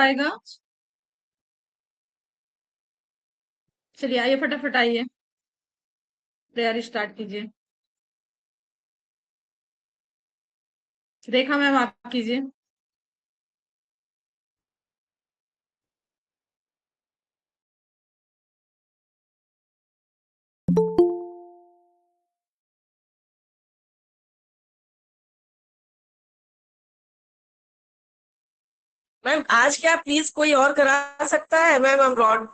आएगा? चलिए आइए, फटाफट आइए, तैयारी स्टार्ट कीजिए। रेखा मैम आप कीजिए। मैम आज क्या प्लीज कोई और करा सकता है? Ma'am I am rod.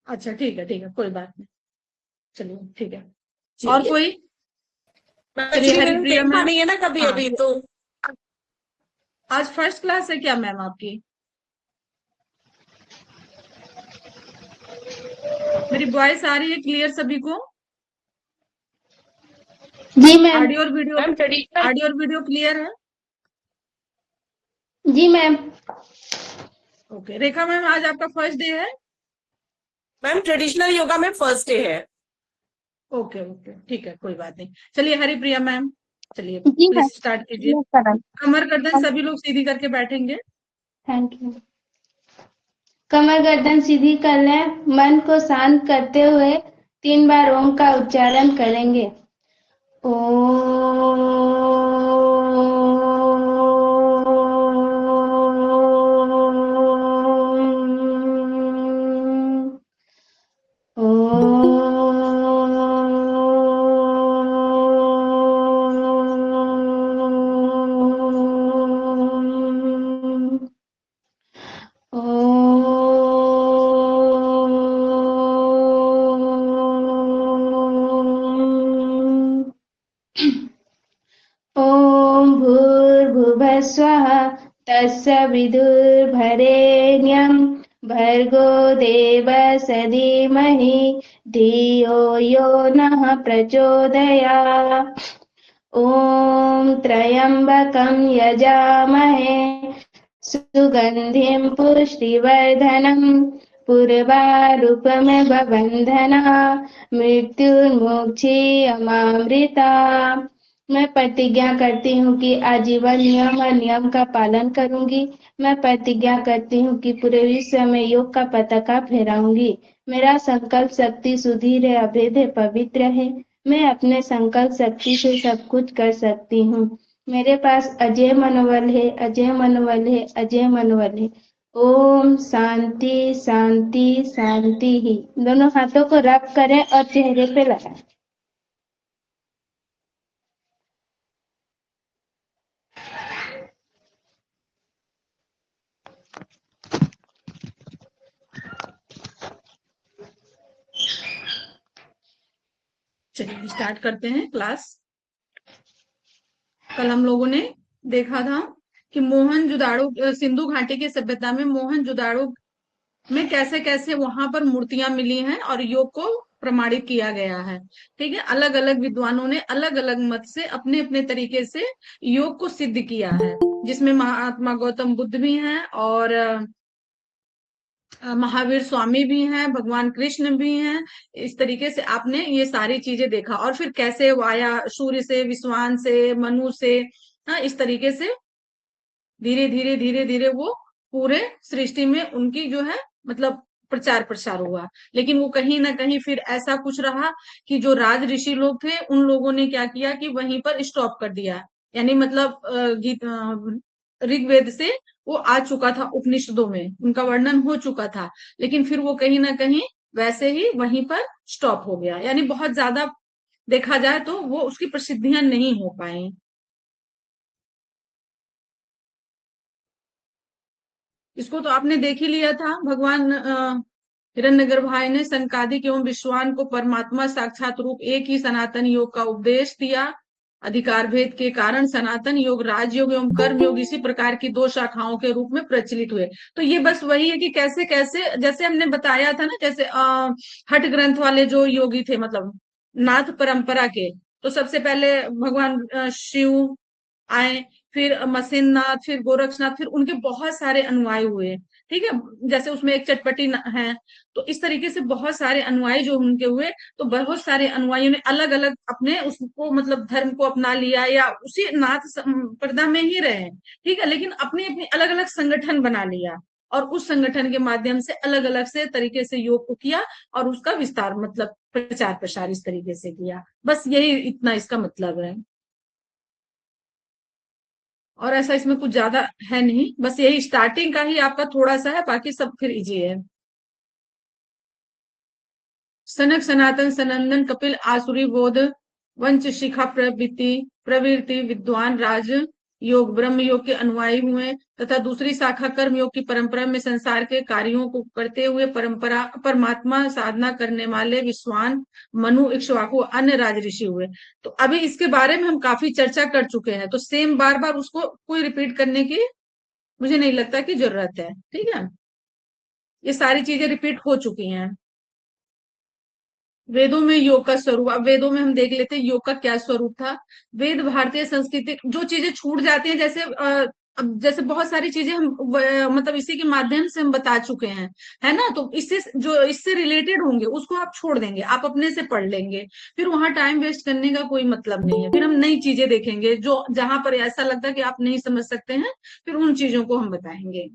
अच्छा ठीक है, ठीक है, कोई बात नहीं। चलिए ठीक है। और ठीक है। कोई? मैम चलिए एक्चुअली मैंने हरिप्रिया देखा मैम। नहीं है ना कभी हाँ, अभी तो। आज फर्स्ट क्लास है क्या मैम आपकी? मेरी वॉइस आ रही है क्लियर सभी को? जी मैम। ऑडियो और वीडियो? Ma'am traditional. ऑडियो और वीडियो क्लियर है? जी मैम। ओके, रेखा मैम आज आपका फर्स्ट डे है? मैम ट्रेडिशनल योगा में फर्स्ट डे है। ओके ओके, ठीक है, कोई बात नहीं। चलिए हरिप्रिया मैम, चलिए जी मैम। प्लीज स्टार्ट कीजिए। Yes ma'am. कमर गर्दन सभी लोग सीधी करके बैठेंगे। Thank you. कमर गर्दन सीधी कर लें। मन को शांत करते हुए 3 बार ओम का उच्चारण करेंगे। ओम। ओम। ओम। ॐ भूर्भुवः स्वः तत्सवितुर्वरेण्यं भर्गो देवस्य धीमहि धियो यो नः प्रचोदयात्। ॐ त्र्यम्बकं यजामहे सुगन्धिं पुष्टिवर्धनम् पूर्वारुकमिव बन्धना मृत्युर्मुक्षीयमामृता। मैं प्रतिज्ञा करती हूँ कि आजीवन नियम और नियम का पालन करूंगी। मैं प्रतिज्ञा करती हूँ कि पूरे विश्व में योग का पताका फहराऊंगी। मेरा संकल्प शक्ति सुधीर है, अभेद है, पवित्र है। मैं अपने संकल्प शक्ति से सब कुछ कर सकती हूँ। मेरे पास अजय मनोबल है, अजय मनोबल है, अजय मनोबल है। ओम शांति शांति शांति ही। दोनों हाथों को रब करें और चेहरे पे लगाएं। चलिए स्टार्ट करते हैं क्लास। कल हम लोगों ने देखा था कि मोहनजोदाड़ो सिंधु घाटी की सभ्यता में मोहनजोदाड़ो में कैसे कैसे वहां पर मूर्तियां मिली हैं और योग को प्रमाणित किया गया है। ठीक है, अलग अलग विद्वानों ने अलग अलग मत से अपने अपने तरीके से योग को सिद्ध किया है, जिसमें महात्मा गौतम बुद्ध भी हैं और महावीर स्वामी भी हैं, भगवान कृष्ण भी हैं। इस तरीके से आपने ये सारी चीजें देखा और फिर कैसे वो आया सूर्य से, विश्वान से, मनु से। हाँ, इस तरीके से धीरे धीरे धीरे धीरे वो पूरे सृष्टि में उनकी जो है मतलब प्रचार प्रसार हुआ। लेकिन वो कहीं ना कहीं फिर ऐसा कुछ रहा कि जो राज ऋषि लोग थे उन लोगों ने क्या किया कि वहीं पर स्टॉप कर दिया। यानी मतलब ऋग्वेद से वो आ चुका था, उपनिषदों में उनका वर्णन हो चुका था, लेकिन फिर वो कहीं ना कहीं वैसे ही वहीं पर स्टॉप हो गया। यानी बहुत ज्यादा देखा जाए तो वो उसकी प्रसिद्धियां नहीं हो पाई। इसको तो आपने देख ही लिया था, भगवान हिरण्यगर्भाय ने सनकादिक एवं विश्वान को परमात्मा साक्षात रूप एक ही सनातन योग का उपदेश दिया। अधिकार भेद के कारण सनातन योग, राजयोग एवं कर्म योग इसी प्रकार की दो शाखाओं के रूप में प्रचलित हुए। तो ये बस वही है कि कैसे कैसे, जैसे हमने बताया था ना, जैसे हठ ग्रंथ वाले जो योगी थे, मतलब नाथ परंपरा के, तो सबसे पहले भगवान शिव आए, फिर मसेंद्रनाथ, फिर गोरक्षनाथ, फिर उनके बहुत सारे अनुयायी हुए। ठीक है, जैसे उसमें एक चटपटी है। तो इस तरीके से बहुत सारे अनुयायी जो उनके हुए, तो बहुत सारे अनुयायियों ने अलग अलग अपने उसको मतलब धर्म को अपना लिया, या उसी नाथ संप्रदाय में ही रहे, ठीक है, लेकिन अपनी अपनी अलग अलग संगठन बना लिया, और उस संगठन के माध्यम से अलग अलग से तरीके से योग को किया, और उसका विस्तार मतलब प्रचार प्रसार इस तरीके से किया। बस यही इतना इसका मतलब है, और ऐसा इसमें कुछ ज्यादा है नहीं, बस यही स्टार्टिंग का ही आपका थोड़ा सा है, बाकी सब फिर इजी है। सनक सनातन सनंदन कपिल आसुरी बोध वंश शिखा प्रवृत्ति प्रवृत्ति विद्वान राज योग ब्रह्म योग के अनुयायी हुए, तथा दूसरी शाखा कर्म योग की परंपरा में संसार के कार्यों को करते हुए परंपरा परमात्मा साधना करने वाले विश्वान मनु इक्ष्वाकु अन्य राज ऋषि हुए। तो अभी इसके बारे में हम काफी चर्चा कर चुके हैं, तो सेम बार बार उसको कोई रिपीट करने की मुझे नहीं लगता कि जरूरत है, ठीक है, ये सारी चीजें रिपीट हो चुकी हैं। वेदों में योग का स्वरूप, अब वेदों में हम देख लेते हैं योग का क्या स्वरूप था। वेद भारतीय संस्कृति, जो चीजें छूट जाती हैं, जैसे अब जैसे बहुत सारी चीजें हम मतलब इसी के माध्यम से हम बता चुके हैं, है ना, तो इससे जो इससे रिलेटेड होंगे उसको आप छोड़ देंगे, आप अपने से पढ़ लेंगे, फिर वहां टाइम वेस्ट करने का कोई मतलब नहीं है। फिर हम नई चीजें देखेंगे, जो जहां पर ऐसा लगता है कि आप नहीं समझ सकते हैं, फिर उन चीजों को हम बताएंगे।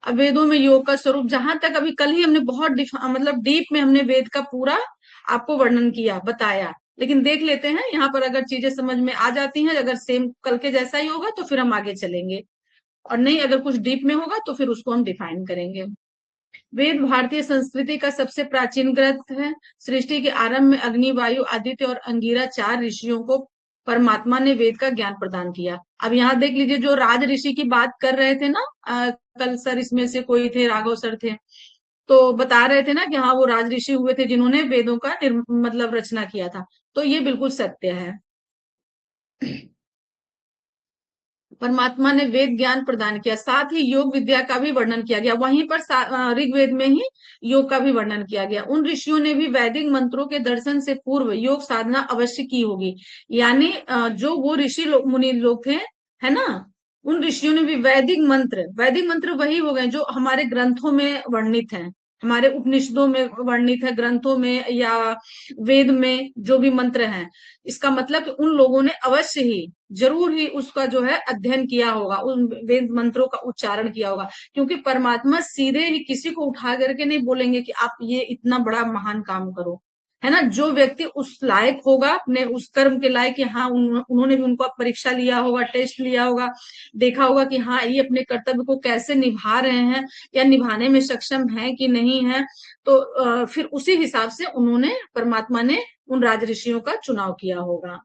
अब वेदों में योग का स्वरूप, जहां तक अभी कल ही हमने बहुत मतलब डीप में हमने वेद का पूरा आपको वर्णन किया, बताया, लेकिन देख लेते हैं यहाँ पर, अगर चीजें समझ में आ जाती हैं, अगर सेम कल के जैसा ही होगा तो फिर हम आगे चलेंगे, और नहीं अगर कुछ डीप में होगा तो फिर उसको हम डिफाइन करेंगे। वेद भारतीय संस्कृति का सबसे प्राचीन ग्रंथ है। सृष्टि के आरंभ में अग्नि वायु आदित्य और अंगिरा चार ऋषियों को परमात्मा ने वेद का ज्ञान प्रदान किया। अब यहाँ देख लीजिए, जो राज ऋषि की बात कर रहे थे ना, कल सर इसमें से कोई थे, राघव सर थे, तो बता रहे थे ना कि हाँ वो राज ऋषि हुए थे जिन्होंने वेदों का मतलब रचना किया था, तो ये बिल्कुल सत्य है। परमात्मा ने वेद ज्ञान प्रदान किया, साथ ही योग विद्या का भी वर्णन किया गया, वहीं पर ऋग्वेद में ही योग का भी वर्णन किया गया। उन ऋषियों ने भी वैदिक मंत्रों के दर्शन से पूर्व योग साधना अवश्य की होगी, यानी जो वो ऋषि मुनि लोग थे, है ना, उन ऋषियों ने भी वैदिक मंत्र वही हो गए जो हमारे ग्रंथों में वर्णित हैं, हमारे उपनिषदों में वर्णित है, ग्रंथों में या वेद में जो भी मंत्र हैं, इसका मतलब कि उन लोगों ने अवश्य ही जरूर ही उसका जो है अध्ययन किया होगा, उन वेद मंत्रों का उच्चारण किया होगा, क्योंकि परमात्मा सीधे ही किसी को उठा करके नहीं बोलेंगे कि आप ये इतना बड़ा महान काम करो, है ना। जो व्यक्ति उस लायक होगा, अपने उस कर्म के लायक, कि हाँ उन्होंने भी उनको परीक्षा लिया होगा, टेस्ट लिया होगा, देखा होगा कि हाँ ये अपने कर्तव्य को कैसे निभा रहे हैं या निभाने में सक्षम है कि नहीं है, तो फिर उसी हिसाब से उन्होंने, परमात्मा ने उन राज ऋषियों का चुनाव किया होगा,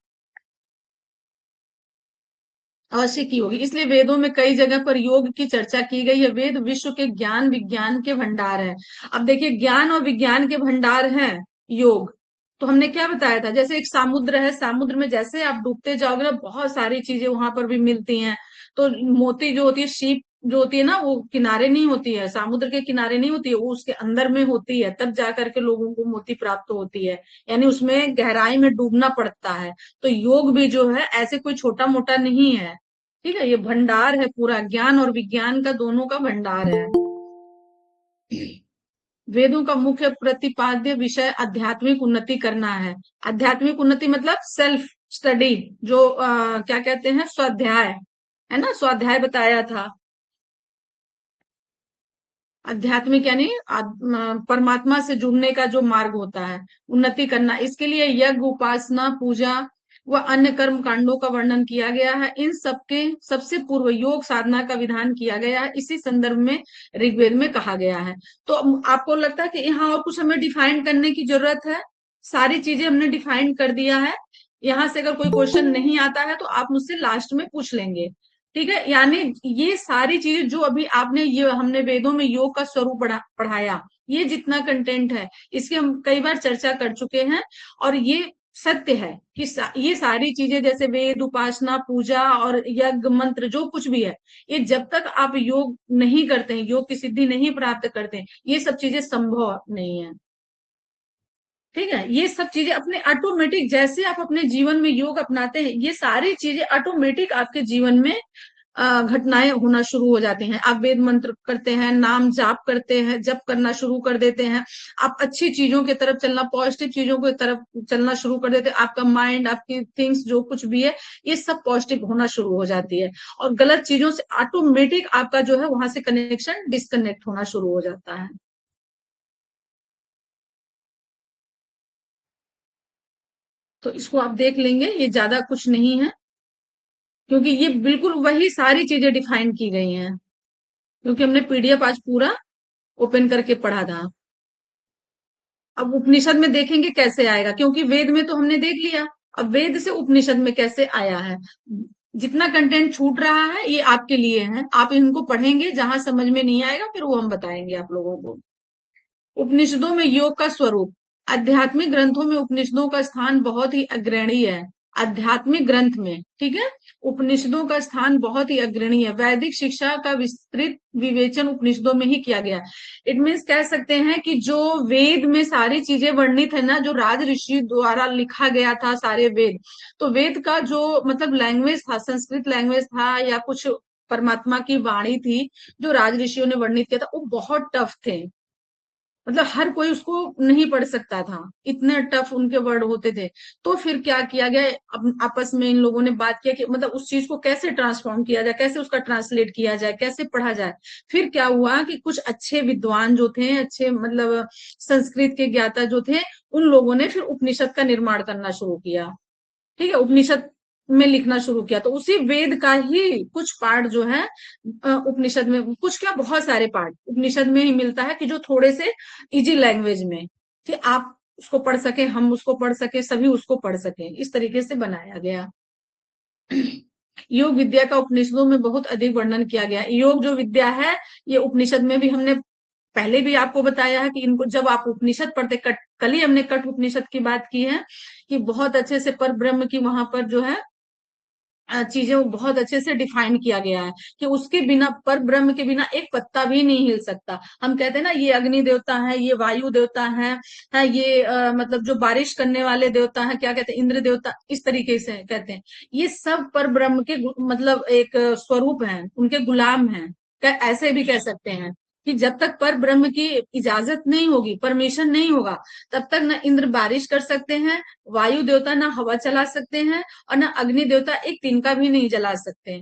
अवश्य की होगी। इसलिए वेदों में कई जगह पर योग की चर्चा की गई है। वेद विश्व के ज्ञान विज्ञान के भंडार है। अब देखिए, ज्ञान और विज्ञान के भंडार हैं योग, तो हमने क्या बताया था, जैसे एक समुद्र है, समुद्र में जैसे आप डूबते जाओगे ना, बहुत सारी चीजें वहां पर भी मिलती हैं। तो मोती जो होती है, शीप जो होती है ना, वो किनारे नहीं होती है, समुद्र के किनारे नहीं होती है, वो उसके अंदर में होती है, तब जाकर के लोगों को मोती प्राप्त होती है, यानी उसमें गहराई में डूबना पड़ता है। तो योग भी जो है ऐसे कोई छोटा मोटा नहीं है, ठीक है, ये भंडार है, पूरा ज्ञान और विज्ञान का दोनों का भंडार है। वेदों का मुख्य प्रतिपाद्य विषय आध्यात्मिक उन्नति करना है। आध्यात्मिक उन्नति मतलब सेल्फ स्टडी, जो क्या कहते हैं, स्वाध्याय, है ना, स्वाध्याय बताया था। आध्यात्मिक यानी परमात्मा से जुड़ने का जो मार्ग होता है, उन्नति करना, इसके लिए यज्ञ उपासना पूजा व अन्य कर्म कांडों का वर्णन किया गया है। इन सबके सबसे पूर्व योग साधना का विधान किया गया है, इसी संदर्भ में ऋग्वेद में कहा गया है। तो आपको लगता है कि यहाँ और कुछ हमें डिफाइन करने की जरूरत है? सारी चीजें हमने डिफाइन कर दिया है। यहाँ से अगर कोई क्वेश्चन नहीं आता है तो आप मुझसे लास्ट में पूछ लेंगे, ठीक है। यानी ये सारी चीजें जो अभी आपने, ये हमने वेदों में योग का स्वरूप पढ़ाया, ये जितना कंटेंट है इसकी हम कई बार चर्चा कर चुके हैं, और ये सत्य है कि ये सारी चीजें, जैसे वेद उपासना पूजा और यज्ञ मंत्र जो कुछ भी है, ये जब तक आप योग नहीं करते हैं, योग की सिद्धि नहीं प्राप्त करते हैं, ये सब चीजें संभव नहीं है, ठीक है। ये सब चीजें अपने ऑटोमेटिक, जैसे आप अपने जीवन में योग अपनाते हैं, ये सारी चीजें ऑटोमेटिक आपके जीवन में घटनाएं होना शुरू हो जाती हैं। आप वेद मंत्र करते हैं, नाम जाप करते हैं, जप करना शुरू कर देते हैं, आप अच्छी चीजों की तरफ चलना, पॉजिटिव चीजों की तरफ चलना शुरू कर देते हैं। आपका माइंड, आपकी थिंग्स जो कुछ भी है, ये सब पॉजिटिव होना शुरू हो जाती है, और गलत चीजों से ऑटोमेटिक आपका जो है वहां से कनेक्शन डिस्कनेक्ट होना शुरू हो जाता है। तो इसको आप देख लेंगे, ये ज्यादा कुछ नहीं है, क्योंकि ये बिल्कुल वही सारी चीजें डिफाइन की गई हैं, क्योंकि हमने पीडीएफ आज पूरा ओपन करके पढ़ा था। अब उपनिषद में देखेंगे कैसे आएगा, क्योंकि वेद में तो हमने देख लिया, अब वेद से उपनिषद में कैसे आया है। जितना कंटेंट छूट रहा है ये आपके लिए है, आप इनको पढ़ेंगे, जहां समझ में नहीं आएगा फिर वो हम बताएंगे आप लोगों को। उपनिषदों में योग का स्वरूप। आध्यात्मिक ग्रंथों में उपनिषदों का स्थान बहुत ही अग्रणी है। आध्यात्मिक ग्रंथ में, ठीक है, उपनिषदों का स्थान बहुत ही अग्रणी है। वैदिक शिक्षा का विस्तृत विवेचन उपनिषदों में ही किया गया। इट मीन्स कह सकते हैं कि जो वेद में सारी चीजें वर्णित है ना, जो राज ऋषि द्वारा लिखा गया था सारे वेद, तो वेद का जो मतलब लैंग्वेज था, संस्कृत लैंग्वेज था या कुछ परमात्मा की वाणी थी जो राज ऋषियों ने वर्णित किया था, वो बहुत टफ थे। मतलब हर कोई उसको नहीं पढ़ सकता था, इतने टफ उनके वर्ड होते थे। तो फिर क्या किया गया, आपस में इन लोगों ने बात किया कि मतलब उस चीज को कैसे ट्रांसफॉर्म किया जाए, कैसे उसका ट्रांसलेट किया जाए, कैसे पढ़ा जाए। फिर क्या हुआ कि कुछ अच्छे विद्वान जो थे, अच्छे मतलब संस्कृत के ज्ञाता जो थे, उन लोगों ने फिर उपनिषद का निर्माण करना शुरू किया। ठीक है, उपनिषद में लिखना शुरू किया। तो उसी वेद का ही कुछ पार्ट जो है उपनिषद में, कुछ क्या बहुत सारे पार्ट उपनिषद में ही मिलता है, कि जो थोड़े से इजी लैंग्वेज में, कि आप उसको पढ़ सके, हम उसको पढ़ सके, सभी उसको पढ़ सके, इस तरीके से बनाया गया। योग विद्या का उपनिषदों में बहुत अधिक वर्णन किया गया। योग जो विद्या है ये उपनिषद में भी हमने पहले भी आपको बताया है कि इनको जब आप उपनिषद पढ़ते, कल ही हमने कठ उपनिषद की बात की है, कि बहुत अच्छे से पर ब्रह्म की वहां पर जो है चीजें बहुत अच्छे से डिफाइन किया गया है, कि उसके बिना, पर ब्रह्म के बिना एक पत्ता भी नहीं हिल सकता। हम कहते हैं ना, ये अग्नि देवता है, ये वायु देवता है ये मतलब जो बारिश करने वाले देवता है, क्या कहते हैं, इंद्र देवता, इस तरीके से कहते हैं। ये सब पर ब्रह्म के मतलब एक स्वरूप है, उनके गुलाम है, ऐसे भी कह सकते हैं, कि जब तक पर ब्रह्म की इजाजत नहीं होगी, परमिशन नहीं होगा, तब तक न इंद्र बारिश कर सकते हैं, वायु देवता ना हवा चला सकते हैं, और ना अग्नि देवता एक तिनका भी नहीं जला सकते।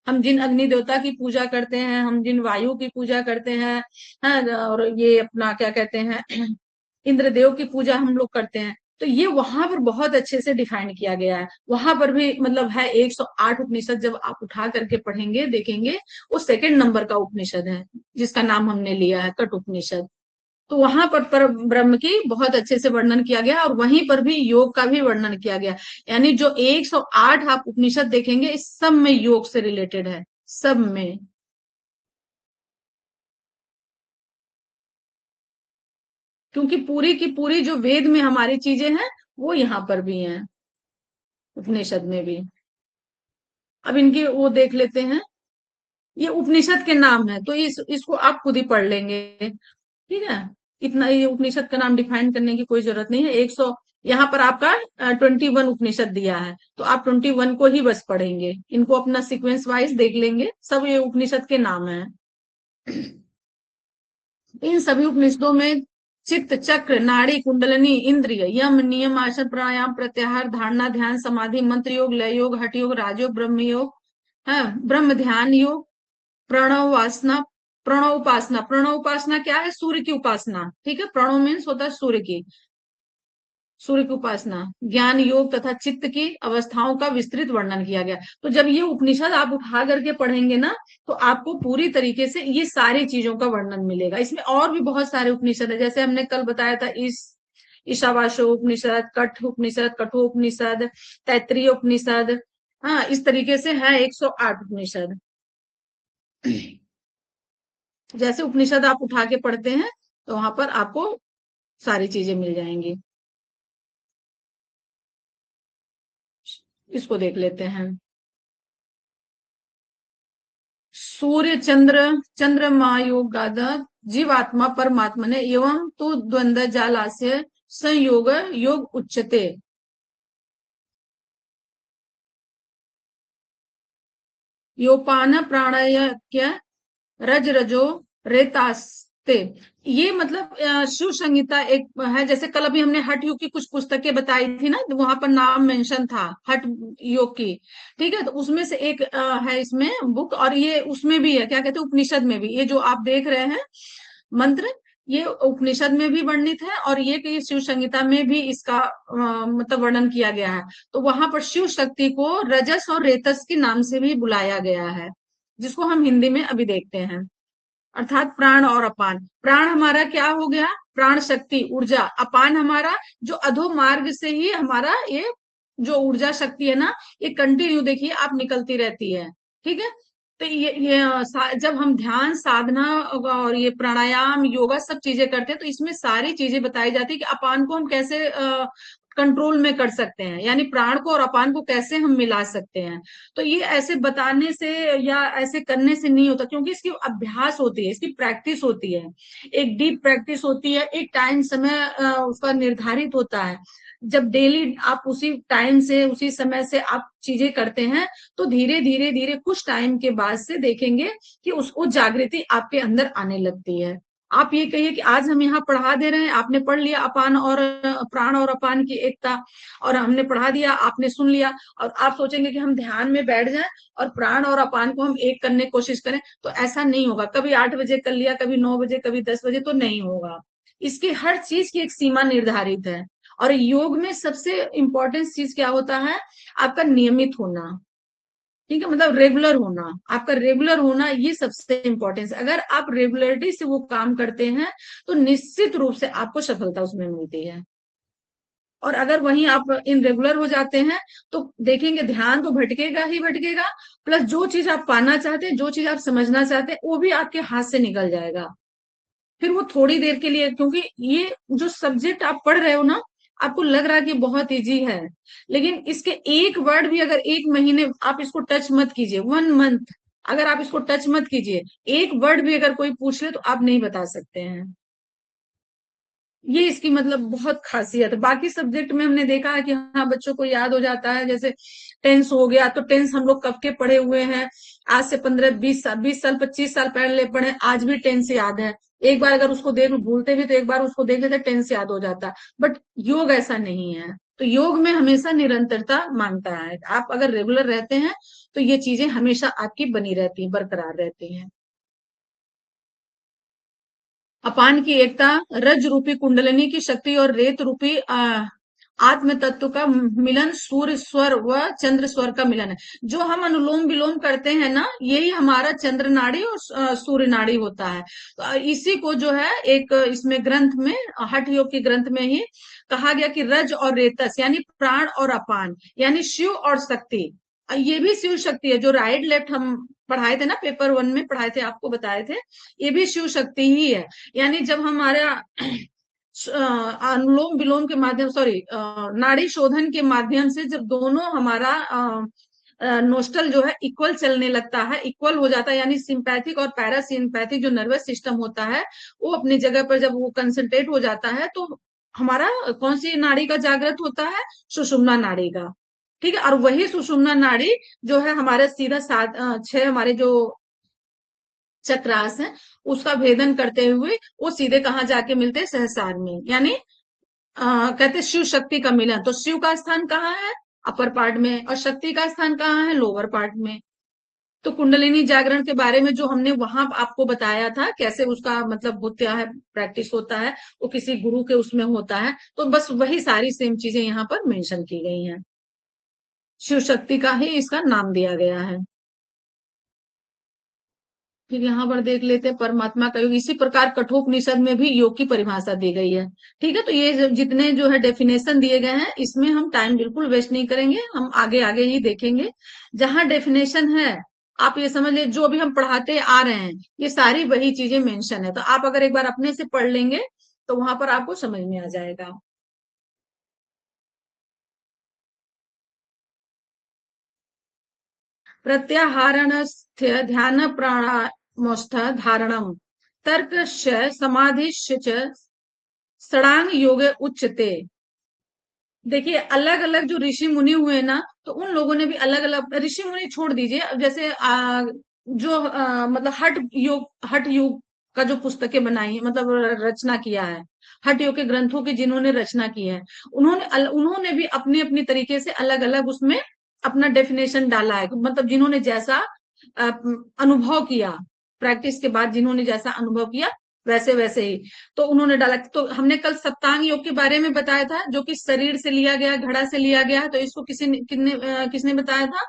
हम जिन अग्नि देवता की पूजा करते हैं, हम जिन वायु की पूजा करते हैं, हाँ, और ये अपना क्या कहते हैं इंद्रदेव की पूजा हम लोग करते हैं, तो ये वहां पर बहुत अच्छे से डिफाइन किया गया है। वहां पर भी मतलब है 108 उपनिषद, जब आप उठा करके पढ़ेंगे देखेंगे, वो सेकंड नंबर का उपनिषद है जिसका नाम हमने लिया है कठ उपनिषद। तो वहां पर ब्रह्म की बहुत अच्छे से वर्णन किया गया, और वहीं पर भी योग का भी वर्णन किया गया। यानी जो 108 आप उपनिषद देखेंगे, इस सब में योग से रिलेटेड है, सब में। क्योंकि पूरी की पूरी जो वेद में हमारी चीजें हैं, वो यहाँ पर भी हैं, उपनिषद में भी। अब इनकी वो देख लेते हैं, ये उपनिषद के नाम है, तो इसको आप खुद ही पढ़ लेंगे, ठीक है। इतना ये उपनिषद का नाम डिफाइन करने की कोई जरूरत नहीं है। 100 यहाँ पर आपका 21 उपनिषद दिया है, तो आप 21 को ही बस पढ़ेंगे, इनको अपना सीक्वेंस वाइज देख लेंगे, सब ये उपनिषद के नाम है। इन सभी उपनिषदों में चित्त, चक्र, नाड़ी, कुंडलनी, इंद्रिय, यम, नियम, आसन, प्राणायाम, प्रत्याहार, धारणा, ध्यान, समाधि, मंत्र योग, लय योग, हठ योग, राजयोग, ब्रह्म योग, है ब्रह्म ध्यान योग, प्रणव वासना, प्रणव उपासना। प्रणव उपासना क्या है, सूर्य की उपासना, ठीक है। प्रणव मीन्स होता है सूर्य की, सूर्य की उपासना, ज्ञान योग तथा चित्त की अवस्थाओं का विस्तृत वर्णन किया गया। तो जब ये उपनिषद आप उठा करके पढ़ेंगे ना, तो आपको पूरी तरीके से ये सारी चीजों का वर्णन मिलेगा। इसमें और भी बहुत सारे उपनिषद है, जैसे हमने कल बताया था, इस ईशावास्य उपनिषद, कठ उपनिषद, कठोपनिषद, तैत्रीय उपनिषद, हाँ, इस तरीके से है 108 उपनिषद। जैसे उपनिषद आप उठा के पढ़ते हैं, तो वहां पर आपको सारी चीजें मिल जाएंगी। इसको देख लेते हैं। सूर्य चंद्र चंद्रमा योग जीवात्मा परमात्मा ने एवं तो द्वंद्व जालास्य संयोग योग उच्चते। योपान प्राणायक्य रज रजो रेतास्ते। ये मतलब शिव संहिता एक है। जैसे कल अभी हमने हठ योग की कुछ पुस्तकें बताई थी ना, वहां पर नाम मेंशन था हठ योग की। ठीक है, तो उसमें से एक है इसमें बुक, और ये उसमें भी है, क्या कहते हैं, उपनिषद में भी। ये जो आप देख रहे हैं मंत्र, ये उपनिषद में भी वर्णित है, और ये कि शिव संहिता में भी इसका मतलब वर्णन किया गया है। तो वहां पर शिव शक्ति को रजस और रेतस के नाम से भी बुलाया गया है, जिसको हम हिंदी में अभी देखते हैं। अर्थात प्राण और अपान। प्राण हमारा क्या हो गया, प्राण शक्ति ऊर्जा। अपान हमारा जो अधो मार्ग से ही हमारा ये जो ऊर्जा शक्ति है ना, ये कंटिन्यू देखिए आप निकलती रहती है। ठीक है, तो ये जब हम ध्यान साधना और ये प्राणायाम योगा सब चीजें करते हैं, तो इसमें सारी चीजें बताई जाती है कि अपान को हम कैसे कंट्रोल में कर सकते हैं, यानी प्राण को और अपान को कैसे हम मिला सकते हैं। तो ये ऐसे बताने से या ऐसे करने से नहीं होता, क्योंकि इसकी अभ्यास होती है, इसकी प्रैक्टिस होती है, एक डीप प्रैक्टिस होती है, एक टाइम समय उसका निर्धारित होता है। जब डेली आप उसी टाइम से उसी समय से आप चीजें करते हैं, तो धीरे धीरे धीरे कुछ टाइम के बाद से देखेंगे कि उसको जागृति आपके अंदर आने लगती है। आप ये कहिए कि आज हम यहाँ पढ़ा दे रहे हैं, आपने पढ़ लिया अपान और प्राण और अपान की एकता, और हमने पढ़ा दिया, आपने सुन लिया, और आप सोचेंगे कि हम ध्यान में बैठ जाएं और प्राण और अपान को हम एक करने की कोशिश करें, तो ऐसा नहीं होगा। कभी 8 बजे कर लिया, कभी 9 बजे, कभी 10 बजे, तो नहीं होगा। इसकी हर चीज की एक सीमा निर्धारित है। और योग में सबसे इंपॉर्टेंट चीज क्या होता है, आपका नियमित होना। ठीक है, मतलब रेगुलर होना, आपका रेगुलर होना, ये सबसे इंपॉर्टेंस। अगर आप रेगुलरिटी से वो काम करते हैं, तो निश्चित रूप से आपको सफलता उसमें मिलती है। और अगर वहीं आप इनरेगुलर हो जाते हैं, तो देखेंगे ध्यान तो भटकेगा ही भटकेगा, प्लस जो चीज आप पाना चाहते हैं, जो चीज आप समझना चाहते हैं, वो भी आपके हाथ से निकल जाएगा। फिर वो थोड़ी देर के लिए, क्योंकि ये जो सब्जेक्ट आप पढ़ रहे हो ना, आपको लग रहा है कि बहुत इजी है, लेकिन इसके एक वर्ड भी अगर एक महीने आप इसको टच मत कीजिए, 1 मंथ अगर आप इसको टच मत कीजिए, एक वर्ड भी अगर कोई पूछ ले तो आप नहीं बता सकते हैं। ये इसकी मतलब बहुत खासियत है। बाकी सब्जेक्ट में हमने देखा है कि हाँ, बच्चों को याद हो जाता है। जैसे टेंस हो गया, तो टेंस हम लोग कब के पढ़े हुए हैं, आज से 15 20 साल 25 साल पहले पढ़े, आज भी टेंस याद है। एक बार अगर उसको देख भूलते भी तो एक बार उसको देख लेते, टेंस याद हो जाता। बट योग ऐसा नहीं है। तो योग में हमेशा निरंतरता मांगता है। आप अगर रेगुलर रहते हैं, तो ये चीजें हमेशा आपकी बनी रहती है, बरकरार रहती हैं। अपान की एकता, रज रूपी कुंडलिनी की शक्ति और रेत रूपी आत्म तत्व का मिलन, सूर्य स्वर व चंद्र स्वर का मिलन है। जो हम अनुलोम विलोम करते हैं ना, यही हमारा चंद्र नाड़ी और सूर्य नाड़ी होता है। तो इसी को जो है एक इसमें ग्रंथ में, हठ योग के ग्रंथ में ही कहा गया कि रज और रेतस यानी प्राण और अपान, यानी शिव और शक्ति। ये भी शिव शक्ति है। जो राइट लेफ्ट हम पढ़ाए थे ना, पेपर 1 में पढ़ाए थे, आपको बताए थे, ये भी शिव शक्ति ही है। यानी जब हमारा अनुलोम विलोम के माध्यम, सॉरी, नाड़ी शोधन के माध्यम से जब दोनों हमारा नोस्टल जो है इक्वल चलने लगता है, इक्वल हो जाता है, यानी सिंपैथिक और पैरासिम्पैथिक जो नर्वस सिस्टम होता है, वो अपनी जगह पर जब वो कंसंट्रेट हो जाता है, तो हमारा कौन सी नाड़ी का जागृत होता है, सुषुम्ना नाड़ी का। ठीक है, और वही सुषुम्ना नाड़ी जो है हमारे सीधा 6 हमारे जो चक्रास है, उसका भेदन करते हुए वो सीधे कहाँ जाके मिलते हैं, सहस्रार में। यानी कहते शिव शक्ति का मिलन। तो शिव का स्थान कहाँ है, अपर पार्ट में, और शक्ति का स्थान कहाँ है, लोअर पार्ट में। तो कुंडलिनी जागरण के बारे में जो हमने वहां आपको बताया था, कैसे उसका मतलब होता है, प्रैक्टिस होता है, वो किसी गुरु के उसमें होता है, तो बस वही सारी सेम चीजें यहाँ पर मेंशन की गई हैं। शिव शक्ति का ही इसका नाम दिया गया है। फिर यहाँ पर देख लेते हैं परमात्मा का योग। इसी प्रकार कठोपनिषद में भी योग की परिभाषा दी गई है। ठीक है, तो ये जितने जो है डेफिनेशन दिए गए हैं, इसमें हम टाइम बिल्कुल वेस्ट नहीं करेंगे, हम आगे आगे ही देखेंगे। जहां डेफिनेशन है, आप ये समझ ले, जो भी हम पढ़ाते आ रहे हैं, ये सारी वही चीजें मेंशन है। तो आप अगर एक बार अपने से पढ़ लेंगे, तो वहां पर आपको समझ में आ जाएगा। प्रत्याहारणस्य ध्यान प्राणामोष्ठ धारणम तर्कस्य समाधिश्च च षडांग योग उच्यते। देखिए, अलग अलग जो ऋषि मुनि हुए ना, तो उन लोगों ने भी अलग अलग, ऋषि मुनि छोड़ दीजिए, अब जैसे मतलब हठ योग का जो पुस्तकें बनाई है, मतलब रचना किया है, हठ योग के ग्रंथों की जिन्होंने रचना की है, उन्होंने भी अपने अपनी तरीके से अलग अलग उसमें अपना डेफिनेशन डाला है, मतलब जिन्होंने जैसा अनुभव किया, प्रैक्टिस के बाद जिन्होंने जैसा अनुभव किया वैसे वैसे ही तो उन्होंने डाला। तो हमने कल सप्तांग योग के बारे में बताया था, जो कि शरीर से लिया गया, घड़ा से लिया गया है। तो इसको किसने बताया था?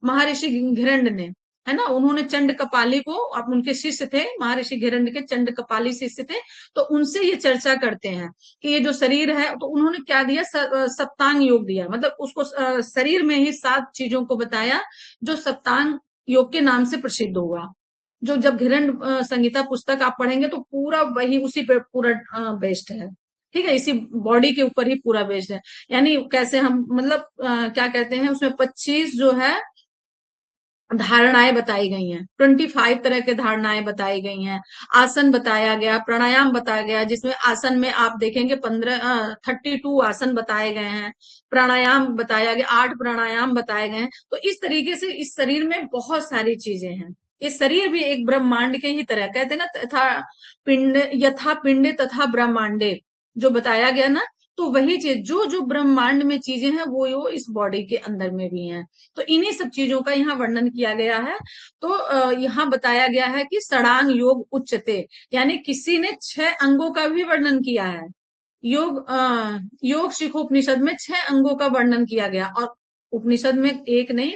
महर्षि घिरंड ने, है ना। उन्होंने चंड कपाली को, अब उनके शिष्य थे, महर्षि घिरंड के चंड कपाली शिष्य थे, तो उनसे ये चर्चा करते हैं कि ये जो शरीर है, तो उन्होंने क्या दिया, सप्तांग योग दिया, मतलब उसको शरीर में ही 7 चीजों को बताया, जो सप्तांग योग के नाम से प्रसिद्ध हुआ। जो जब घिरंड संहिता पुस्तक आप पढ़ेंगे तो पूरा वही उसी पे पूरा बेस्ड है, ठीक है, इसी बॉडी के ऊपर ही पूरा बेस्ड है। यानी कैसे हम, मतलब क्या कहते हैं, उसमें 25 जो है धारणाएं बताई गई हैं, 25 तरह के धारणाएं बताई गई हैं। आसन बताया गया, प्राणायाम बताया गया, जिसमें आसन में आप देखेंगे 32 आसन बताए गए हैं, प्राणायाम बताया गया, 8 प्राणायाम बताए गए हैं। तो इस तरीके से इस शरीर में बहुत सारी चीजें हैं। ये शरीर भी एक ब्रह्मांड के ही तरह, कहते हैं ना, तथा पिंड यथा पिंडे तथा ब्रह्मांडे, जो बताया गया ना, तो वही चीज, जो जो ब्रह्मांड में चीजें हैं वो इस बॉडी के अंदर में भी हैं। तो इन्हीं सब चीजों का यहाँ वर्णन किया गया है। तो यहाँ बताया गया है कि षडांग योग उच्चते, यानी किसी ने 6 अंगों का भी वर्णन किया है। योग शिखोपनिषद में 6 अंगों का वर्णन किया गया, और उपनिषद में एक नहीं,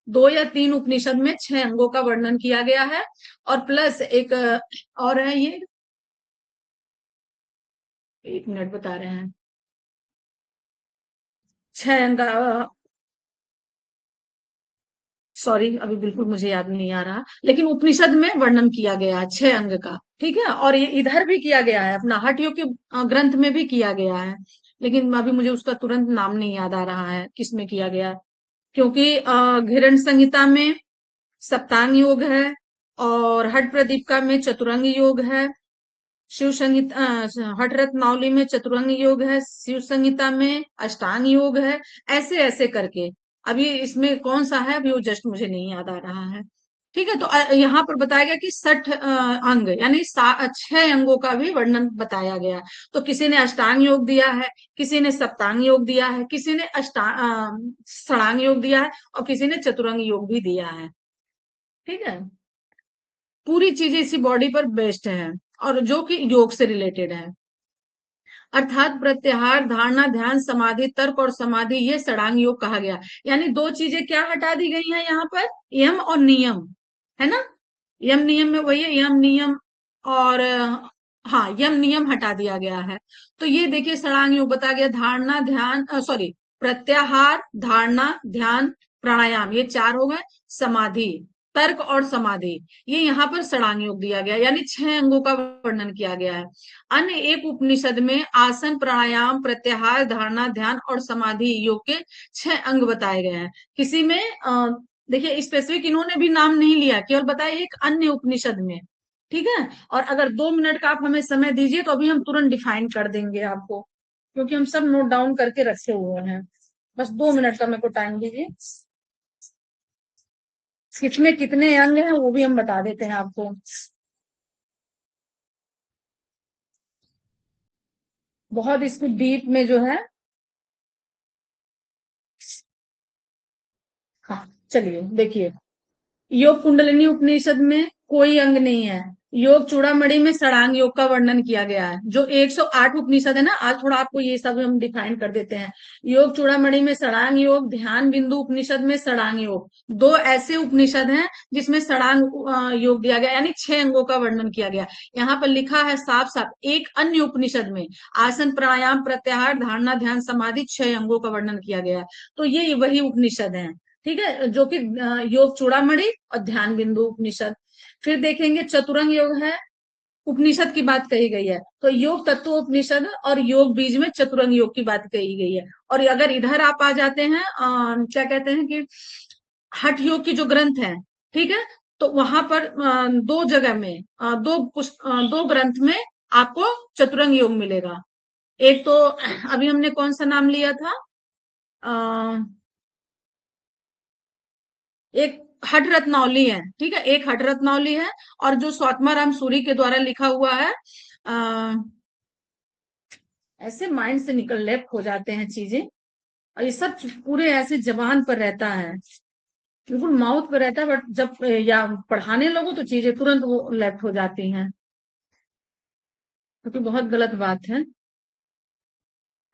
दो या 3 उपनिषद में 6 अंगों का वर्णन किया गया है। और प्लस एक और है, ये 1 मिनट बता रहे हैं, 6 अंग, सॉरी अभी बिल्कुल मुझे याद नहीं आ रहा, लेकिन उपनिषद में वर्णन किया गया है 6 अंग का, ठीक है। और ये इधर भी किया गया है, अपना हठ योग के ग्रंथ में भी किया गया है, लेकिन अभी मुझे उसका तुरंत नाम नहीं याद आ रहा है किसमें किया गया है। क्योंकि घिरण संहिता में सप्तांग योग है, और हठ प्रदीपिका में चतुरंग योग है, शिव संहिता हठ रत्नावली में चतुरंग योग है, शिव संहिता में अष्टांग योग है, ऐसे ऐसे करके। अभी इसमें कौन सा है, अभी वो जस्ट मुझे नहीं याद आ रहा है, ठीक है। तो यहाँ पर बताया गया कि 60 अंग, यानी 6 अंगों का भी वर्णन बताया गया। तो किसी ने अष्टांग योग दिया है, किसी ने सप्तांग योग दिया है, किसी ने षडांग योग दिया है, और किसी ने चतुरंग योग भी दिया है, ठीक है। पूरी चीजें इसी बॉडी पर बेस्ड है, और जो कि योग से रिलेटेड है। अर्थात प्रत्याहार, धारणा, ध्यान, समाधि, तर्क और समाधि, ये षडांग योग कहा गया। यानी 2 चीजें क्या हटा दी गई हैं यहाँ पर, यम और नियम, है ना। यम नियम में वही है, यम नियम, और हाँ, यम नियम हटा दिया गया है। तो ये देखिए षडांग योग बता गया, धारणा, ध्यान, सॉरी, प्रत्याहार, धारणा, ध्यान, प्राणायाम, ये 4 हो गए। समाधि, तर्क और समाधि, ये यहाँ पर षडांग योग दिया गया, यानी 6 अंगों का वर्णन किया गया है। अन्य एक उपनिषद में आसन, प्राणायाम, प्रत्याहार, धारणा, ध्यान और समाधि योग के 6 अंग बताए गए हैं। किसी में देखिए स्पेसिफिक इन्होंने भी नाम नहीं लिया, केवल बताया एक अन्य उपनिषद में, ठीक है। और अगर 2 मिनट का आप हमें समय दीजिए तो अभी हम तुरंत डिफाइन कर देंगे आपको, क्योंकि हम सब नोट डाउन करके रखे हुए हैं। बस 2 मिनट का मेरे को टाइम दीजिए। इसमें कितने अंग हैं वो भी हम बता देते हैं आपको। बहुत इसको डीप में जो है, हाँ चलिए देखिए, योग कुंडलिनी उपनिषद में कोई अंग नहीं है। योग चूड़ामणि में षडांग योग का वर्णन किया गया है, जो 108 उपनिषद है ना। आज थोड़ा आपको ये सब हम डिफाइन कर देते हैं। योग चूड़ामणि में षडांग योग, ध्यान बिंदु उपनिषद में षडांग योग, 2 ऐसे उपनिषद हैं जिसमें षडांग योग दिया गया, यानी 6 अंगों का वर्णन किया गया। यहाँ पर लिखा है साफ साफ, एक अन्य उपनिषद में आसन, प्राणायाम, प्रत्याहार, धारणा, ध्यान, समाधि 6 अंगों का वर्णन किया गया। तो ये वही उपनिषद है, ठीक है, जो कि योग चूड़ामणि और ध्यान बिंदु उपनिषद। फिर देखेंगे चतुरंग योग है, उपनिषद की बात कही गई है, तो योग तत्व उपनिषद और योग बीज में चतुरंग योग की बात कही गई है। और अगर इधर आप आ जाते हैं, क्या कहते हैं कि हठ योग की जो ग्रंथ है, ठीक है, तो वहां पर 2 जगह में, 2 ग्रंथ में आपको चतुरंग योग मिलेगा। एक तो अभी हमने कौन सा नाम लिया था, एक हठ रत्नावली है, ठीक है, एक हठ रत्नावली है, और जो स्वात्माराम सूरी के द्वारा लिखा हुआ है, ऐसे माइंड से निकल लेफ्ट हो जाते हैं चीजें, और ये सब पूरे ऐसे जबान पर रहता है, बिल्कुल माउथ पे रहता है, बट जब या पढ़ाने लगो तो चीजें तुरंत वो लेफ्ट हो जाती हैं, क्योंकि बहुत गलत बात है।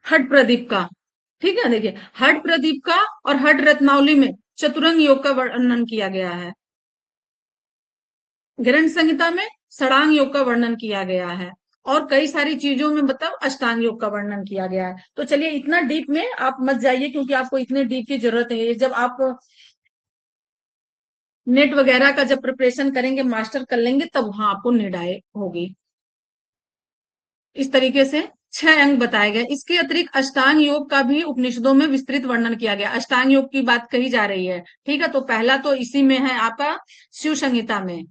हठ प्रदीप का, ठीक है, देखिए हठ प्रदीप का और हठ रत्नावली में चतुरंग योग का वर्णन किया गया है। ग्रंथ संहिता में षडांग योग का वर्णन किया गया है, और कई सारी चीजों में मतलब अष्टांग योग का वर्णन किया गया है। तो चलिए इतना डीप में आप मत जाइए, क्योंकि आपको इतने डीप की जरूरत नहीं है। जब आप नेट वगैरह का जब प्रिपरेशन करेंगे, मास्टर कर लेंगे, तब वहां आपको नीड आए होगी। इस तरीके से 6 अंग बताए गए। इसके अतिरिक्त अष्टांग योग का भी उपनिषदों में विस्तृत वर्णन किया गया। अष्टांग योग की बात कही जा रही है, ठीक है। तो पहला तो इसी में है आपका शिव संहिता में,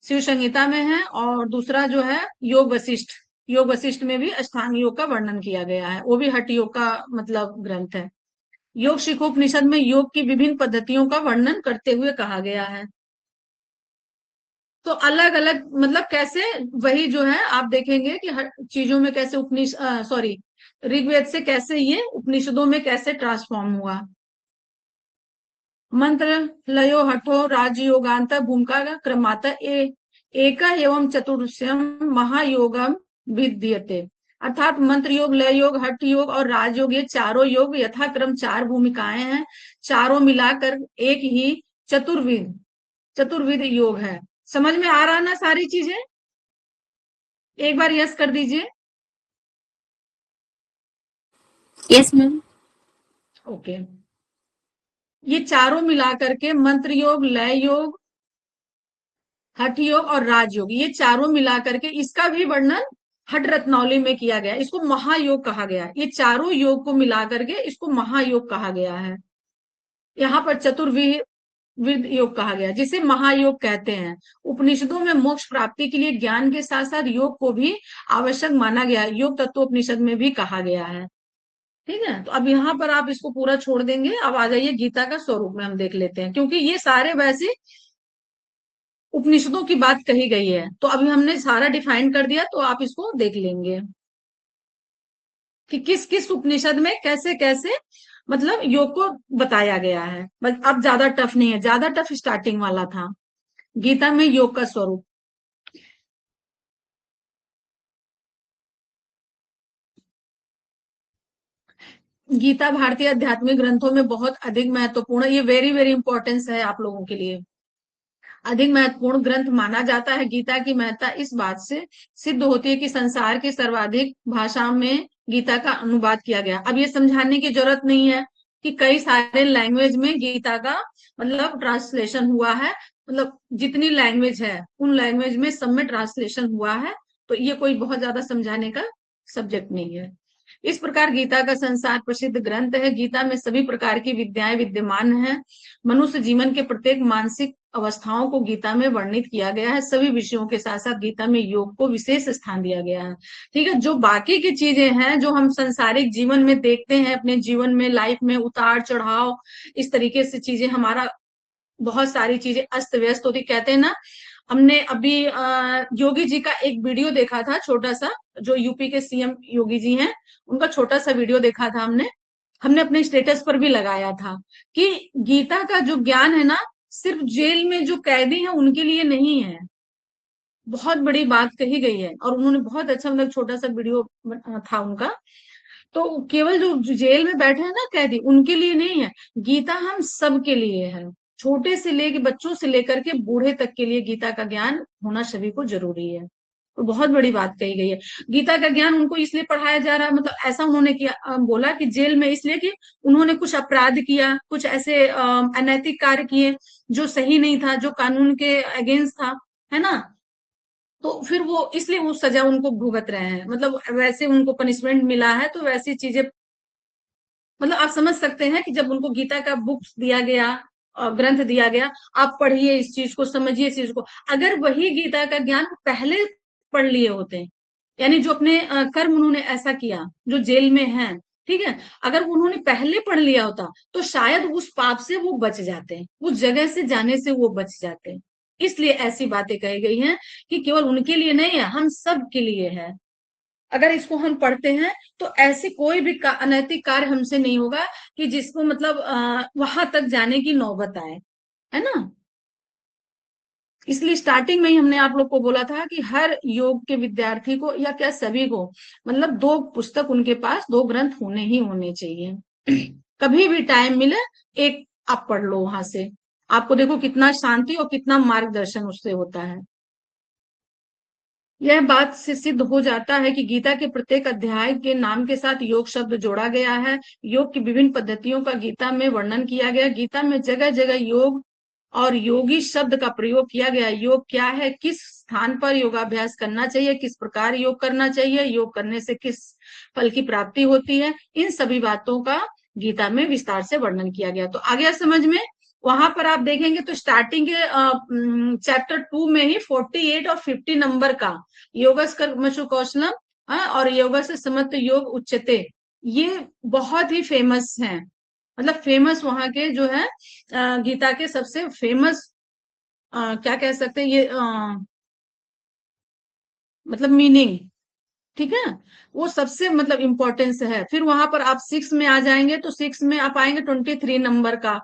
शिव संहिता में है, और दूसरा जो है योग वशिष्ठ, योग वशिष्ठ में भी अष्टांग योग का वर्णन किया गया है, वो भी हठ योग का मतलब ग्रंथ है। योग शिखोपनिषद में योग की विभिन्न पद्धतियों का वर्णन करते हुए कहा गया है। तो अलग अलग मतलब कैसे, वही जो है आप देखेंगे कि हर चीजों में कैसे सॉरी, ऋग्वेद से कैसे ये उपनिषदों में कैसे ट्रांसफॉर्म हुआ। मंत्र लयो हठो राजयोगांत भूमिका का क्रमात एक एवं चतुर्स्यम महायोगम विद्यते। अर्थात मंत्र योग, लय योग, हठ योग और राजयोग, ये चारों योग यथाक्रम 4 भूमिकाएं हैं, चारों मिलाकर एक ही चतुर्विद चतुर्विद योग है। समझ में आ रहा ना सारी चीजें? एक बार यस कर दीजिए। Yes ma'am. ओके, ये चारों मिलाकर के मंत्र योग, लय योग, हठ योग और राजयोग, ये चारों मिलाकर के इसका भी वर्णन हठ रत्नावली में किया गया। इसको महायोग कहा गया, ये चारों योग को मिलाकर के इसको महायोग कहा गया है। यहाँ पर चतुर्विद योग कहा गया, जिसे महायोग कहते हैं। उपनिषदों में मोक्ष प्राप्ति के लिए ज्ञान के साथ साथ योग को भी आवश्यक माना गया है, योग तत्वोपनिषद में भी कहा गया है। ठीक है, तो अब यहाँ पर आप इसको पूरा छोड़ देंगे, अब आ जाइए गीता का स्वरूप में हम देख लेते हैं, क्योंकि ये सारे वैसे उपनिषदों की बात कही गई है। तो अभी हमने सारा डिफाइन कर दिया, तो आप इसको देख लेंगे कि किस किस उपनिषद में कैसे कैसे मतलब योग को बताया गया है। बस अब ज्यादा टफ नहीं है, ज्यादा टफ स्टार्टिंग वाला था। गीता में योग का स्वरूप, गीता भारतीय आध्यात्मिक ग्रंथों में बहुत अधिक महत्वपूर्ण, ये वेरी वेरी इंपॉर्टेंस है आप लोगों के लिए, अधिक महत्वपूर्ण ग्रंथ माना जाता है। गीता की महत्ता इस बात से सिद्ध होती है कि संसार की सर्वाधिक भाषाओं में गीता का अनुवाद किया गया। अब ये समझाने की जरूरत नहीं है कि कई सारे लैंग्वेज में गीता का मतलब ट्रांसलेशन हुआ है, मतलब जितनी लैंग्वेज है उन लैंग्वेज में सब में ट्रांसलेशन हुआ है। तो ये कोई बहुत ज्यादा समझाने का सब्जेक्ट नहीं है। इस प्रकार गीता का संसार प्रसिद्ध ग्रंथ है। गीता में सभी प्रकार की विद्याएं विद्यमान हैं। मनुष्य जीवन के प्रत्येक मानसिक अवस्थाओं को गीता में वर्णित किया गया है। सभी विषयों के साथ साथ गीता में योग को विशेष स्थान दिया गया है। ठीक है, जो बाकी की चीजें हैं जो हम संसारिक जीवन में देखते हैं, अपने जीवन में लाइफ में उतार चढ़ाव, इस तरीके से चीजें हमारा बहुत सारी चीजें अस्त व्यस्त होती, कहते हैं ना। हमने अभी योगी जी का एक वीडियो देखा था छोटा सा, जो यूपी के सीएम योगी जी हैं, उनका छोटा सा वीडियो देखा था हमने हमने अपने स्टेटस पर भी लगाया था कि गीता का जो ज्ञान है ना, सिर्फ जेल में जो कैदी हैं उनके लिए नहीं है। बहुत बड़ी बात कही गई है, और उन्होंने बहुत अच्छा मतलब छोटा सा वीडियो था उनका। तो केवल जो जेल में बैठे हैं ना कैदी, उनके लिए नहीं है, गीता हम सब के लिए है। छोटे से लेके बच्चों से लेकर के बूढ़े तक के लिए गीता का ज्ञान होना सभी को जरूरी है। तो बहुत बड़ी बात कही गई है। गीता का ज्ञान उनको इसलिए पढ़ाया जा रहा है, मतलब ऐसा उन्होंने किया, बोला कि जेल में इसलिए कि उन्होंने कुछ अपराध किया, कुछ ऐसे अनैतिक कार्य किए जो सही नहीं था, जो कानून के अगेंस्ट था, है ना। तो फिर वो इसलिए वो सजा उनको भुगत रहे हैं, मतलब वैसे उनको पनिशमेंट मिला है, तो वैसी चीजें मतलब आप समझ सकते हैं कि जब उनको गीता का बुक्स दिया गया और ग्रंथ दिया गया, आप पढ़िए इस चीज को, समझिए इस चीज को। अगर वही गीता का ज्ञान पहले पढ़ लिए होते, यानी जो अपने कर्म उन्होंने ऐसा किया जो जेल में हैं, ठीक है, अगर उन्होंने पहले पढ़ लिया होता तो शायद उस पाप से वो बच जाते हैं, उस जगह से जाने से वो बच जाते हैं। इसलिए ऐसी बातें कही गई हैं कि केवल उनके लिए नहीं है, हम सब के लिए है। अगर इसको हम पढ़ते हैं तो ऐसे कोई भी अनैतिक कार्य हमसे नहीं होगा कि जिसको मतलब वहां तक जाने की नौबत आए, है ना। इसलिए स्टार्टिंग में ही हमने आप लोग को बोला था कि हर योग के विद्यार्थी को या क्या सभी को मतलब 2 पुस्तक उनके पास, 2 ग्रंथ होने ही होने चाहिए। कभी भी टाइम मिले एक आप पढ़ लो वहां से, आपको देखो कितना शांति और कितना मार्गदर्शन उससे होता है। यह बात से सिद्ध हो जाता है कि गीता के प्रत्येक अध्याय के नाम के साथ योग शब्द जोड़ा गया है। योग की विभिन्न पद्धतियों का गीता में वर्णन किया गया। गीता में जगह जगह योग और योगी शब्द का प्रयोग किया गया। योग क्या है, किस स्थान पर योगाभ्यास करना चाहिए, किस प्रकार योग करना चाहिए, योग करने से किस फल की प्राप्ति होती है, इन सभी बातों का गीता में विस्तार से वर्णन किया गया। तो आ गया समझ में। वहां पर आप देखेंगे तो स्टार्टिंग के चैप्टर 2 में ही 48 और 50 नंबर का योगस कर्मसु कौशलम और योग से समस्त योग उच्चते, ये बहुत ही फेमस है। मतलब फेमस वहां के जो है गीता के सबसे फेमस क्या कह सकते हैं ये मतलब मीनिंग, ठीक है, वो सबसे मतलब इम्पोर्टेंस है। फिर वहां पर आप 6 में आ जाएंगे तो 6 में आप आएंगे 23 नंबर का,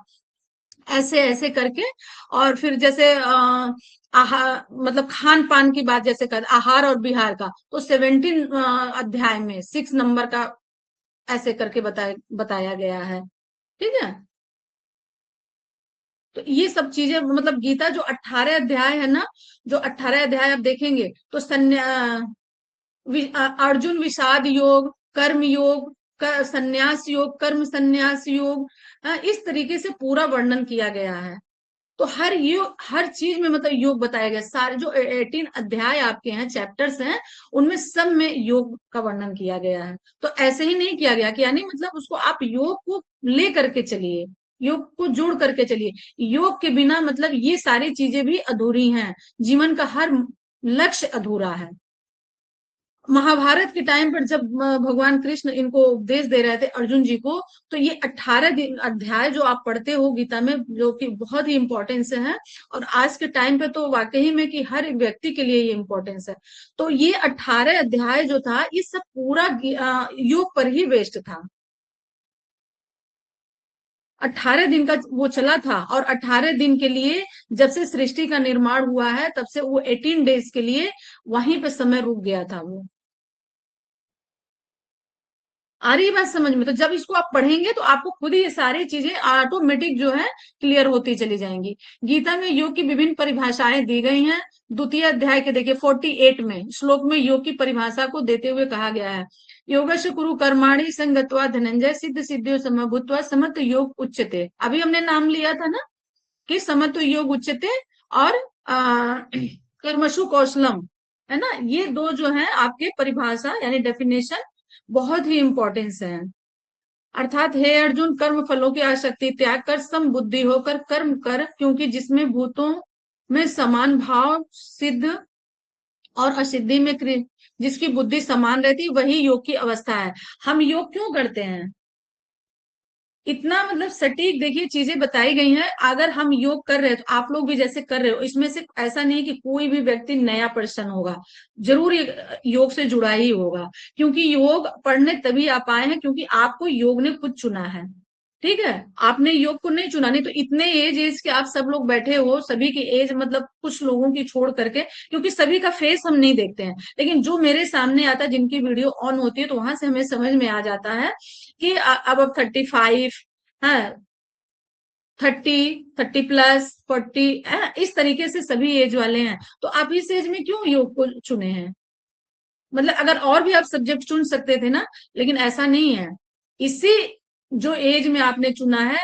ऐसे ऐसे करके। और फिर जैसे आहार मतलब खान पान की बात जैसे कर आहार और विहार का, तो 17 अध्याय में 6 नंबर का ऐसे करके बताया गया है, ठीक है। तो ये सब चीजें मतलब गीता जो 18 अध्याय है ना, जो 18 अध्याय आप देखेंगे तो अर्जुन विषाद योग, कर्म योग, संन्यास योग, कर्म संन्यास योग, इस तरीके से पूरा वर्णन किया गया है। तो हर चीज में मतलब योग बताया गया। सारे जो 18 अध्याय आपके हैं, चैप्टर्स हैं, उनमें सब में योग का वर्णन किया गया है। तो ऐसे ही नहीं किया गया कि यानी मतलब उसको आप योग को ले करके चलिए, योग को जोड़ करके चलिए। योग के बिना मतलब ये सारी चीजें भी अधूरी हैं, जीवन का हर लक्ष्य अधूरा है। महाभारत के टाइम पर जब भगवान कृष्ण इनको उपदेश दे रहे थे अर्जुन जी को, तो ये 18 अध्याय जो आप पढ़ते हो गीता में, जो कि बहुत ही इंपॉर्टेंस है, और आज के टाइम पे तो वाकई में कि हर एक व्यक्ति के लिए ये इंपॉर्टेंस है। तो ये 18 अध्याय जो था, ये सब पूरा योग पर ही बेस्ड था। 18 दिन का वो चला था, और 18 दिन के लिए जब से सृष्टि का निर्माण हुआ है तब से वो 18 डेज के लिए वहीं पे समय रुक गया था वो। आ रही है बात समझ में। तो जब इसको आप पढ़ेंगे तो आपको खुद ही ये सारी चीजें ऑटोमेटिक जो है क्लियर होती चली जाएंगी। गीता में योग की विभिन्न परिभाषाएं दी गई हैं। द्वितीय अध्याय के देखिए 48 में श्लोक में योग की परिभाषा को देते हुए कहा गया है, योगस्य कुरु कर्माणि संगत्वा धनंजय सिद्ध सिद्धियों समभूत्वा समत्व योग उच्यते। अभी हमने नाम लिया था ना कि समत्व योग उच्यते और कर्मशु कौशलम, है ना। ये दो जो है आपके परिभाषा यानी डेफिनेशन बहुत ही इंपॉर्टेंस है। अर्थात हे अर्जुन, कर्म फलों की आसक्ति त्याग कर सम बुद्धि होकर कर्म कर, क्योंकि जिसमें भूतों में समान भाव सिद्ध और असिद्धि में जिसकी बुद्धि समान रहती वही योग की अवस्था है। हम योग क्यों करते हैं, इतना मतलब सटीक देखिए चीजें बताई गई हैं। अगर हम योग कर रहे हैं तो आप लोग भी जैसे कर रहे हो, इसमें से ऐसा नहीं कि कोई भी व्यक्ति नया पर्सन होगा, जरूर योग से जुड़ा ही होगा। क्योंकि योग पढ़ने तभी आप आए हैं क्योंकि आपको योग ने खुद चुना है, ठीक है। आपने योग को नहीं चुना, नहीं तो इतने एज के आप सब लोग बैठे हो, सभी की एज मतलब कुछ लोगों की छोड़ करके, क्योंकि सभी का फेस हम नहीं देखते हैं, लेकिन जो मेरे सामने आता है, जिनकी वीडियो ऑन होती है, तो वहां से हमें समझ में आ जाता है कि अब 35 है, 30, 30+, 40 इस तरीके से सभी एज वाले हैं। तो आप इस एज में क्यों योग को चुने हैं, मतलब अगर और भी आप सब्जेक्ट चुन सकते थे ना, लेकिन ऐसा नहीं है। इसी जो एज में आपने चुना है,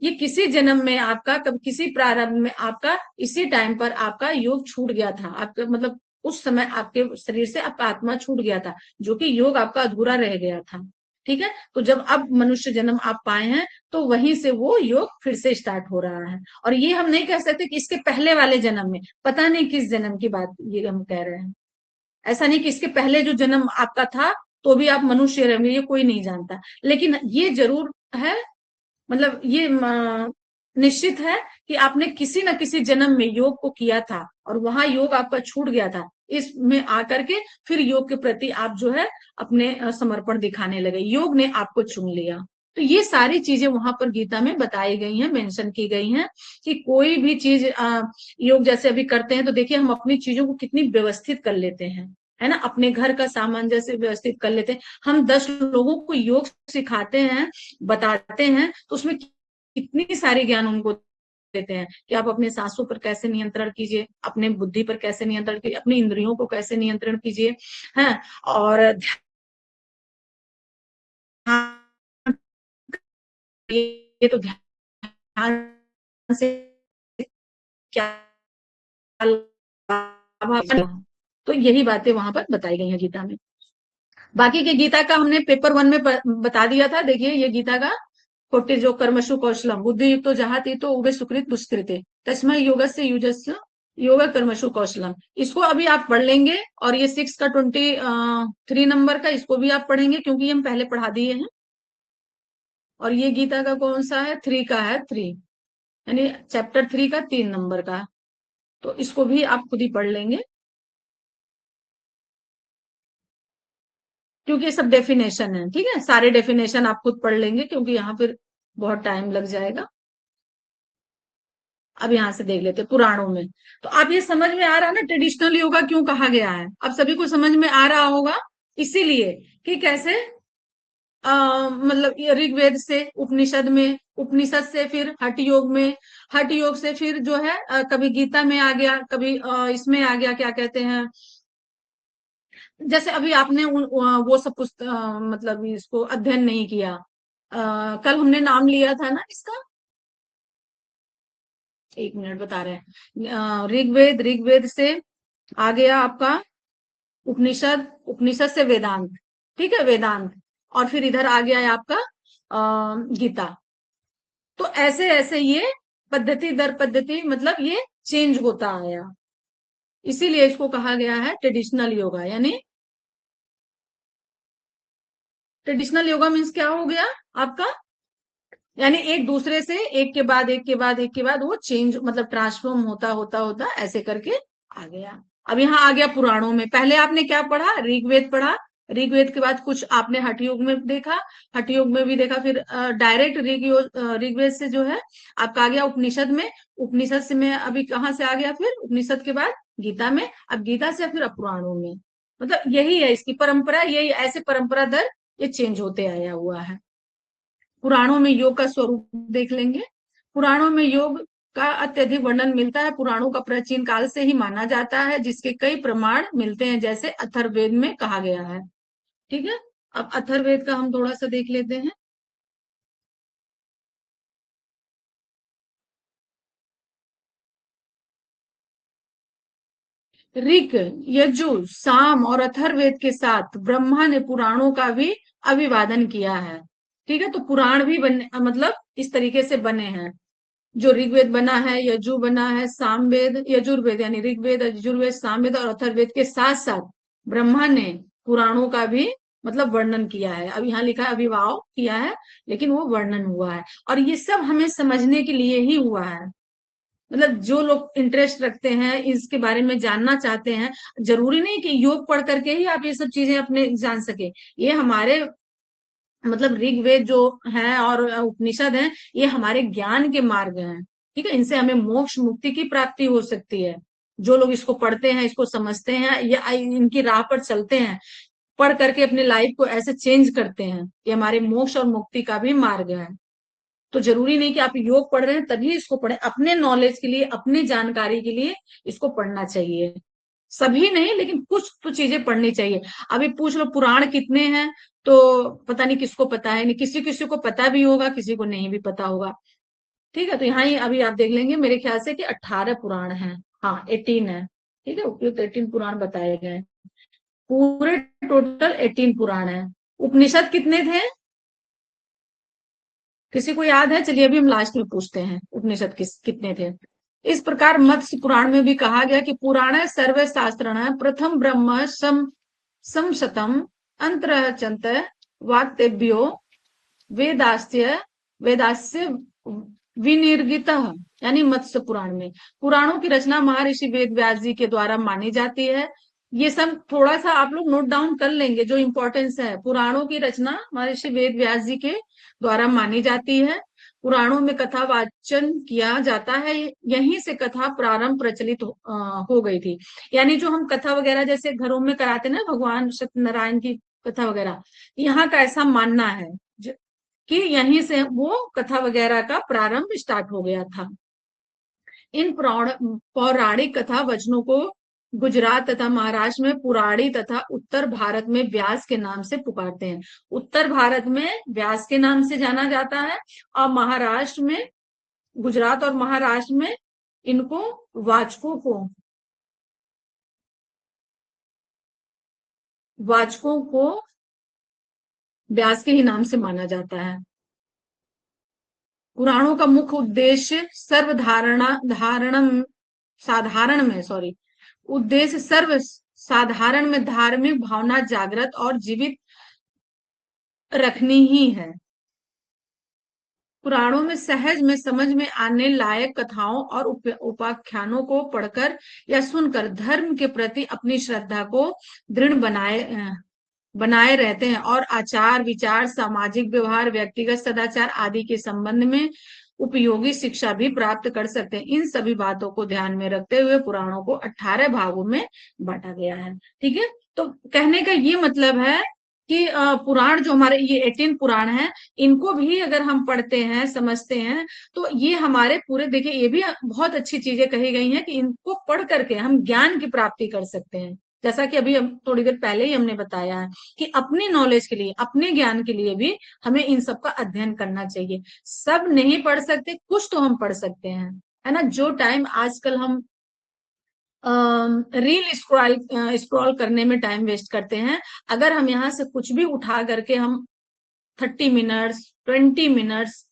ये किसी जन्म में आपका, कब किसी प्रारंभ में आपका, इसी टाइम पर आपका योग छूट गया था, आपका मतलब उस समय आपके शरीर से आपका आत्मा छूट गया था, जो कि योग आपका अधूरा रह गया था, ठीक है। तो जब अब मनुष्य जन्म आप पाए हैं तो वहीं से वो योग फिर से स्टार्ट हो रहा है। और ये हम नहीं कह सकते कि इसके पहले वाले जन्म में, पता नहीं किस जन्म की बात ये हम कह रहे हैं। ऐसा नहीं कि इसके पहले जो जन्म आपका था तो भी आप मनुष्य रहेंगे, ये कोई नहीं जानता। लेकिन ये जरूर है, मतलब ये निश्चित है कि आपने किसी न किसी जन्म में योग को किया था और वहां योग आपका छूट गया था, इसमें आकर के फिर योग के प्रति आप जो है अपने समर्पण दिखाने लगे, योग ने आपको चुन लिया। तो ये सारी चीजें वहां पर गीता में बताई गई हैं, मेंशन की गई हैं कि कोई भी चीज योग जैसे अभी करते हैं तो देखिए हम अपनी चीजों को कितनी व्यवस्थित कर लेते हैं, है ना, अपने घर का सामान जैसे व्यवस्थित कर लेते हैं। हम 10 लोगों को योग सिखाते हैं, बताते हैं, तो उसमें कितनी सारी ज्ञान उनको देते हैं कि आप अपने सांसों पर कैसे नियंत्रण कीजिए, अपने बुद्धि पर कैसे नियंत्रण कीजिए, अपनी इंद्रियों को कैसे नियंत्रण कीजिए, है, और ध्यान, ये तो ध्यान से क्या लाभ है। तो यही बातें वहां पर बताई गई हैं गीता में। बाकी के गीता का हमने पेपर 1 में बता दिया था। देखिए ये गीता का 40 जो कर्मशु कौशलम बुद्धि युक्तो जहाती तो उबे सुकृत दुष्कृते तस्मै योगस्य युजस्य योग कर्मशु कौशलम, इसको अभी आप पढ़ लेंगे। और ये 6 का 23 नंबर का, इसको भी आप पढ़ेंगे क्योंकि हम पहले पढ़ा दिए हैं। और ये गीता का कौन सा है, 3 का है, 3 यानी चैप्टर 3 का 3 नंबर का, तो इसको भी आप खुद ही पढ़ लेंगे क्योंकि ये सब डेफिनेशन है। ठीक है, सारे डेफिनेशन आप खुद पढ़ लेंगे क्योंकि यहाँ फिर बहुत टाइम लग जाएगा। अब यहाँ से देख लेते पुराणों में। तो आप ये समझ में आ रहा है ना ट्रेडिशनल योगा क्यों कहा गया है, अब सभी को समझ में आ रहा होगा। इसीलिए कि कैसे मतलब ये ऋग्वेद से उपनिषद में, उपनिषद से फिर हठ योग में, हठ योग से फिर जो है कभी गीता में आ गया, कभी इसमें आ गया, क्या कहते हैं, जैसे अभी आपने वो सब पुस्तक मतलब इसको अध्ययन नहीं किया, कल हमने नाम लिया था ना इसका, 1 मिनट बता रहे हैं, ऋग्वेद, ऋग्वेद से आ गया आपका उपनिषद, उपनिषद से वेदांत, ठीक है, वेदांत, और फिर इधर आ गया है आपका गीता। तो ऐसे ऐसे ये पद्धति दर पद्धति मतलब ये चेंज होता आया, इसीलिए इसको कहा गया है ट्रेडिशनल योगा। यानी ट्रेडिशनल योगा मीन्स क्या हो गया आपका, यानी एक दूसरे से एक के बाद एक के बाद एक के बाद वो चेंज मतलब ट्रांसफॉर्म होता होता होता ऐसे करके आ गया। अब यहाँ आ गया पुराणों में, पहले आपने क्या पढ़ा, ऋग्वेद पढ़ा, ऋग्वेद के बाद कुछ आपने हठ योग में देखा, हठ योग में भी देखा, फिर डायरेक्ट ऋग्वेद से जो है आपका आ गया उपनिषद में, उपनिषद से में अभी कहाँ से आ गया, फिर उपनिषद के बाद गीता में, अब गीता से फिर अब पुराणों में। मतलब यही है इसकी परंपरा, यही ऐसे परंपरा दर ये चेंज होते आया हुआ है। पुराणों में योग का स्वरूप देख लेंगे। पुराणों में योग का अत्यधिक वर्णन मिलता है, पुराणों का प्राचीन काल से ही माना जाता है, जिसके कई प्रमाण मिलते हैं, जैसे अथर्ववेद में कहा गया है। ठीक है, अब अथर्ववेद का हम थोड़ा सा देख लेते हैं। ऋक, यजु, साम और अथर्ववेद के साथ ब्रह्मा ने पुराणों का भी अभिवादन किया है। ठीक है, तो पुराण भी बने मतलब इस तरीके से बने हैं, जो ऋग्वेद बना है, यजु बना है, सामवेद, यजुर्वेद यानी ऋग्वेद, यजुर्वेद, सामवेद और अथर्ववेद के साथ साथ ब्रह्मा ने पुराणों का भी मतलब वर्णन किया है। अब यहाँ लिखा है अभिभाव किया है, लेकिन वो वर्णन हुआ है, और ये सब हमें समझने के लिए ही हुआ है। मतलब जो लोग इंटरेस्ट रखते हैं इसके बारे में जानना चाहते हैं, जरूरी नहीं कि योग पढ़ करके ही आप ये सब चीजें अपने जान सके। ये हमारे मतलब ऋग्वेद जो है और उपनिषद है, ये हमारे ज्ञान के मार्ग हैं। ठीक है, इनसे हमें मोक्ष मुक्ति की प्राप्ति हो सकती है। जो लोग इसको पढ़ते हैं, इसको समझते हैं या इनकी राह पर चलते हैं, पढ़ करके अपने लाइफ को ऐसे चेंज करते हैं, ये हमारे मोक्ष और मुक्ति का भी मार्ग है। तो जरूरी नहीं कि आप योग पढ़ रहे हैं तभी इसको पढ़ें, अपने नॉलेज के लिए, अपनी जानकारी के लिए इसको पढ़ना चाहिए। सभी नहीं, लेकिन कुछ तो चीजें पढ़नी चाहिए। अभी पूछ लो पुराण कितने हैं, तो पता नहीं किसको पता है, नहीं किसी किसी को पता भी होगा, किसी को नहीं भी पता होगा। ठीक है, तो यहाँ ही अभी आप देख लेंगे, मेरे ख्याल से कि 18 पुराण हैं, हाँ 18 है। ठीक है, उपयुक्त 18 पुराण बताए गए, पूरे टोटल 18 पुराण है। उपनिषद कितने थे, किसी को याद है? चलिए अभी हम लास्ट में पूछते हैं, उपनिषद कितने थे। इस प्रकार मत्स्य पुराण में भी कहा गया कि पुराण सर्व शास्त्र प्रथम ब्रह्म समशतम अंतरः चंतः वाक्तेभ्यो वेदास्य वेदास्य विनिर्गितः, यानी मत्स्य पुराण में। पुराणों की रचना महर्षि वेद व्यास जी के द्वारा मानी जाती है। ये सब थोड़ा सा आप लोग नोट डाउन कर लेंगे, जो इम्पोर्टेंस है। पुराणों की रचना महर्षि वेद व्यास जी के द्वारा मानी जाती है। पुराणों में कथा वाचन किया जाता है, यहीं से कथा प्रारंभ प्रचलित हो गई थी। यानी जो हम कथा वगैरह जैसे घरों में कराते ना, भगवान सत्यनारायण की कथा वगैरह, यहाँ का ऐसा मानना है कि यहीं से वो कथा वगैरह का प्रारंभ स्टार्ट हो गया था। इन पौराणिक कथा वचनों को गुजरात तथा महाराष्ट्र में पुराणी तथा उत्तर भारत में व्यास के नाम से पुकारते हैं। उत्तर भारत में व्यास के नाम से जाना जाता है, और महाराष्ट्र में, गुजरात और महाराष्ट्र में इनको वाचकों को व्यास के ही नाम से माना जाता है। पुराणों का मुख्य उद्देश्य सर्व साधारण में धार्मिक भावना जागृत और जीवित रखनी ही है। पुराणों में सहज में समझ में आने लायक कथाओं और उपाख्यानों को पढ़कर या सुनकर धर्म के प्रति अपनी श्रद्धा को दृढ़ बनाए रहते हैं, और आचार विचार, सामाजिक व्यवहार, व्यक्तिगत सदाचार आदि के संबंध में उपयोगी शिक्षा भी प्राप्त कर सकते हैं। इन सभी बातों को ध्यान में रखते हुए पुराणों को 18 भागों में बांटा गया है। ठीक है, तो कहने का ये मतलब है कि पुराण जो हमारे ये 18 पुराण हैं, इनको भी अगर हम पढ़ते हैं, समझते हैं, तो ये हमारे पूरे, देखिए ये भी बहुत अच्छी चीजें कही गई हैं कि इनको पढ़ करके हम ज्ञान की प्राप्ति कर सकते हैं। जैसा कि अभी हम थोड़ी देर पहले ही हमने बताया है कि अपनी नॉलेज के लिए, अपने ज्ञान के लिए भी हमें इन सब का अध्ययन करना चाहिए। सब नहीं पढ़ सकते, कुछ तो हम पढ़ सकते हैं, है ना। जो टाइम आजकल हम रील स्क्रॉल करने में टाइम वेस्ट करते हैं, अगर हम यहाँ से कुछ भी उठा करके हम 30 मिनट्स 20 मिनट्स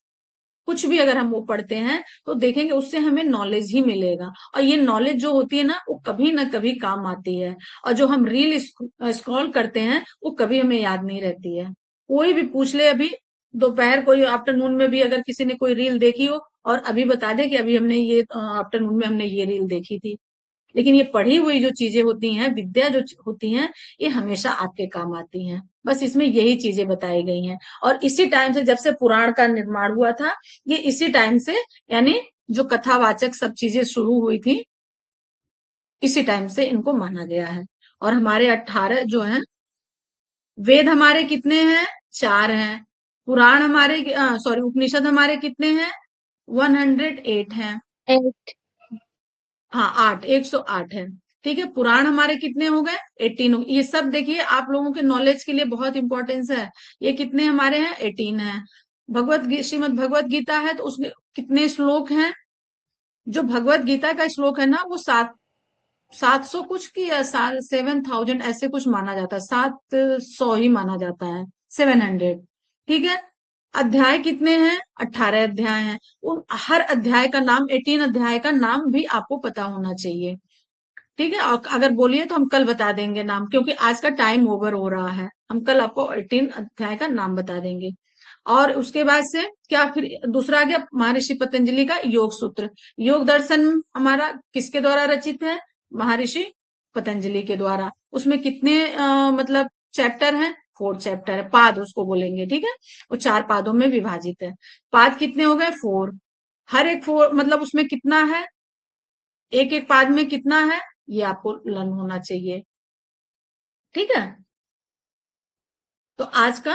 कुछ भी अगर हम वो पढ़ते हैं, तो देखेंगे उससे हमें नॉलेज ही मिलेगा। और ये नॉलेज जो होती है ना, वो कभी ना कभी काम आती है। और जो हम रील स्क्रॉल करते हैं, वो कभी हमें याद नहीं रहती है। कोई भी पूछ ले, अभी दोपहर कोई आफ्टरनून में भी अगर किसी ने कोई रील देखी हो और अभी बता दे कि अभी हमने ये आफ्टरनून में हमने ये रील देखी थी, लेकिन ये पढ़ी हुई जो चीजें होती हैं, विद्या जो होती हैं, ये हमेशा आपके काम आती हैं। बस इसमें यही चीजें बताई गई हैं। और इसी टाइम से, जब से पुराण का निर्माण हुआ था, ये इसी टाइम से, यानी जो कथावाचक सब चीजें शुरू हुई थी, इसी टाइम से इनको माना गया है। और हमारे 18 जो हैं, वेद हमारे कितने हैं? 4 हैं। पुराण हमारे उपनिषद हमारे कितने हैं? 108 हैं। 8। हाँ 8, 108 है। ठीक है, पुराण हमारे कितने हो गए? 18 हो गए। ये सब देखिए आप लोगों के नॉलेज के लिए बहुत इंपॉर्टेंस है। ये कितने हमारे हैं? 18 है। श्रीमद भगवत गीता है, तो उसमें कितने श्लोक हैं? जो भगवत गीता का श्लोक है ना, वो 700 कुछ की, या 7000 ऐसे कुछ माना जाता है, 700 ही माना जाता है, 700। ठीक है, अध्याय कितने हैं? 18 अध्याय हैं। उन हर अध्याय का नाम, 18 अध्याय का नाम भी आपको पता होना चाहिए। ठीक है, और अगर बोलिए तो हम कल बता देंगे नाम, क्योंकि आज का टाइम ओवर हो रहा है। हम कल आपको 18 अध्याय का नाम बता देंगे। और उसके बाद से क्या, फिर दूसरा आ गया महर्षि पतंजलि का योग सूत्र। योग दर्शन हमारा किसके द्वारा रचित है? महर्षि पतंजलि के द्वारा। उसमें कितने मतलब चैप्टर हैं? 4 चैप्टर है, पाद उसको बोलेंगे। ठीक है, वो 4 पादों में विभाजित है। पाद कितने हो गए? 4। हर एक 4 मतलब उसमें कितना है, एक एक पाद में कितना है, ये आपको लर्न होना चाहिए। ठीक है, तो आज का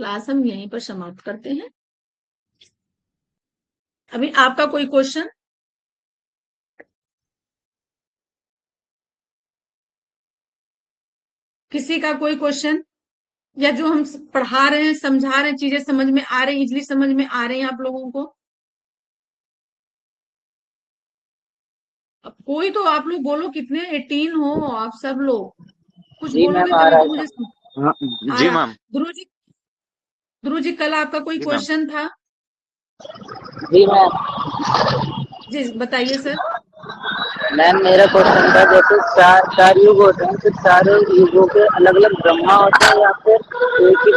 क्लास हम यहीं पर समाप्त करते हैं। अभी आपका कोई क्वेश्चन? किसी का कोई क्वेश्चन? या जो हम पढ़ा रहे हैं, समझा रहे हैं, चीजें समझ में आ रही, इजली समझ में आ रही हैं आप लोगों को? अब कोई तो आप लोग बोलो, कितने 18 हो आप सब लोग, कुछ जी बोलोगे मैम, आ तभी रहा तो है। मुझे हाँ, आ जी रहा। मैम। ध्रुव जी कल आपका कोई जी मैम। क्वेश्चन था? जी मैम। जी बताइए सर। मैम मेरा क्वेश्चन था जैसे चार चार युग होते हैं तो चारों युगों के अलग अलग ब्रह्मा होते हैं या फिर एक ही